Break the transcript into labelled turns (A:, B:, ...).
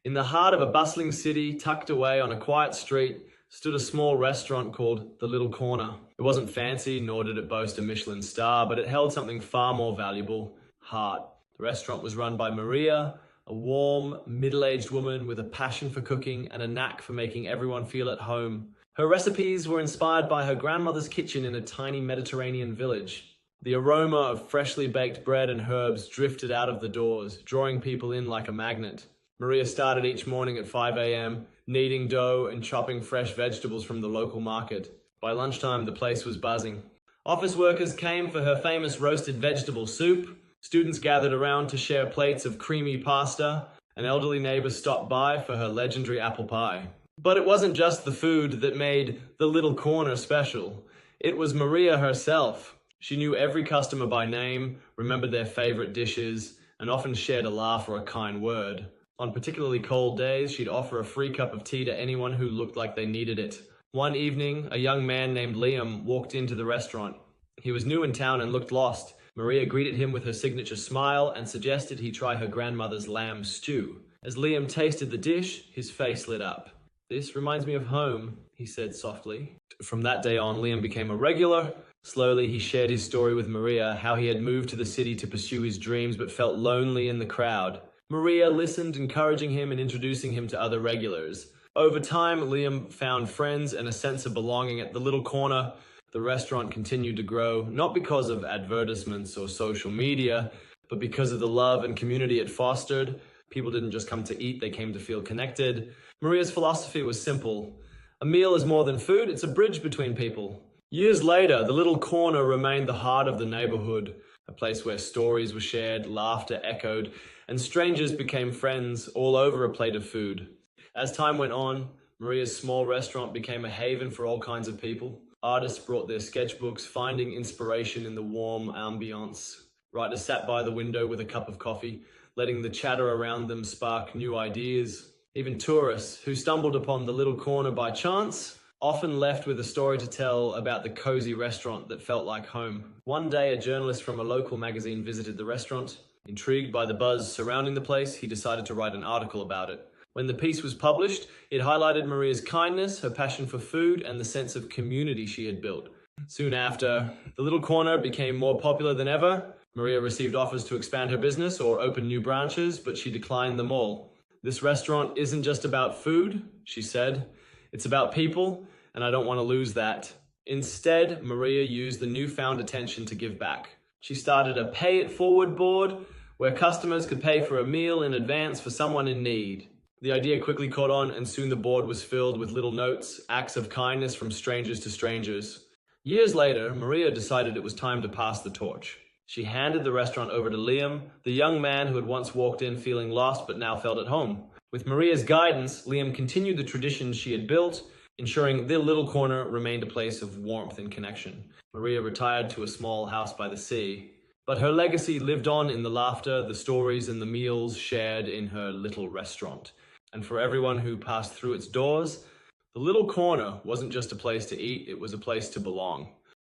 A: In the heart of a bustling city, tucked away on a quiet street, stood a small restaurant called The Little Corner. It wasn't fancy, nor did it boast a Michelin star, but it held something far more valuable: heart. The restaurant was run by Maria, a warm, middle-aged woman with a passion for cooking and a knack for making everyone feel at home. Her recipes were inspired by her grandmother's kitchen in a tiny Mediterranean village. The aroma of freshly baked bread and herbs drifted out of the doors, drawing people in like a magnet. Maria started each morning at 5 a.m., kneading dough and chopping fresh vegetables from the local market. By lunchtime, the place was buzzing. Office workers came for her famous roasted vegetable soup. Students gathered around to share plates of creamy pasta. An elderly neighbor stopped by for her legendary apple pie. But it wasn't just the food that made the Little Corner special. It was Maria herself. She knew every customer by name, remembered their favorite dishes, and often shared a laugh or a kind word. On particularly cold days, she'd offer a free cup of tea to anyone who looked like they needed it. One evening, a young man named Liam walked into the restaurant. He was new in town and looked lost. Maria greeted him with her signature smile and suggested he try her grandmother's lamb stew. As Liam tasted the dish, his face lit up. "This reminds me of home," he said softly. From that day on, Liam became a regular. Slowly, he shared his story with Maria, how he had moved to the city to pursue his dreams but felt lonely in the crowd. Maria listened, encouraging him and introducing him to other regulars. Over time, Liam found friends and a sense of belonging at the Little Corner. The restaurant continued to grow, not because of advertisements or social media, but because of the love and community it fostered. People didn't just come to eat, they came to feel connected. Maria's philosophy was simple. A meal is more than food, it's a bridge between people. Years later, the Little Corner remained the heart of the neighborhood, a place where stories were shared, laughter echoed, and strangers became friends all over a plate of food. As time went on, Maria's small restaurant became a haven for all kinds of people. Artists brought their sketchbooks, finding inspiration in the warm ambiance. Writers sat by the window with a cup of coffee, letting the chatter around them spark new ideas. Even tourists who stumbled upon the Little Corner by chance often left with a story to tell about the cozy restaurant that felt like home. One day, a journalist from a local magazine visited the restaurant. Intrigued by the buzz surrounding the place, he decided to write an article about it. When the piece was published, it highlighted Maria's kindness, her passion for food, and the sense of community she had built. Soon after, the Little Corner became more popular than ever. Maria received offers to expand her business or open new branches, but she declined them all. "This restaurant isn't just about food," she said. "It's about people, and I don't want to lose that." Instead, Maria used the newfound attention to give back. She started a Pay It Forward board where customers could pay for a meal in advance for someone in need. The idea quickly caught on, and soon the board was filled with little notes, acts of kindness from strangers to strangers. Years later, Maria decided it was time to pass the torch. She handed the restaurant over to Liam, the young man who had once walked in feeling lost but now felt at home. With Maria's guidance, Liam continued the traditions she had built, ensuring the Little Corner remained a place of warmth and connection. Maria retired to a small house by the sea, but her legacy lived on in the laughter, the stories, and the meals shared in her little restaurant. And for everyone who passed through its doors, the Little Corner wasn't just a place to eat, it was a place to belong.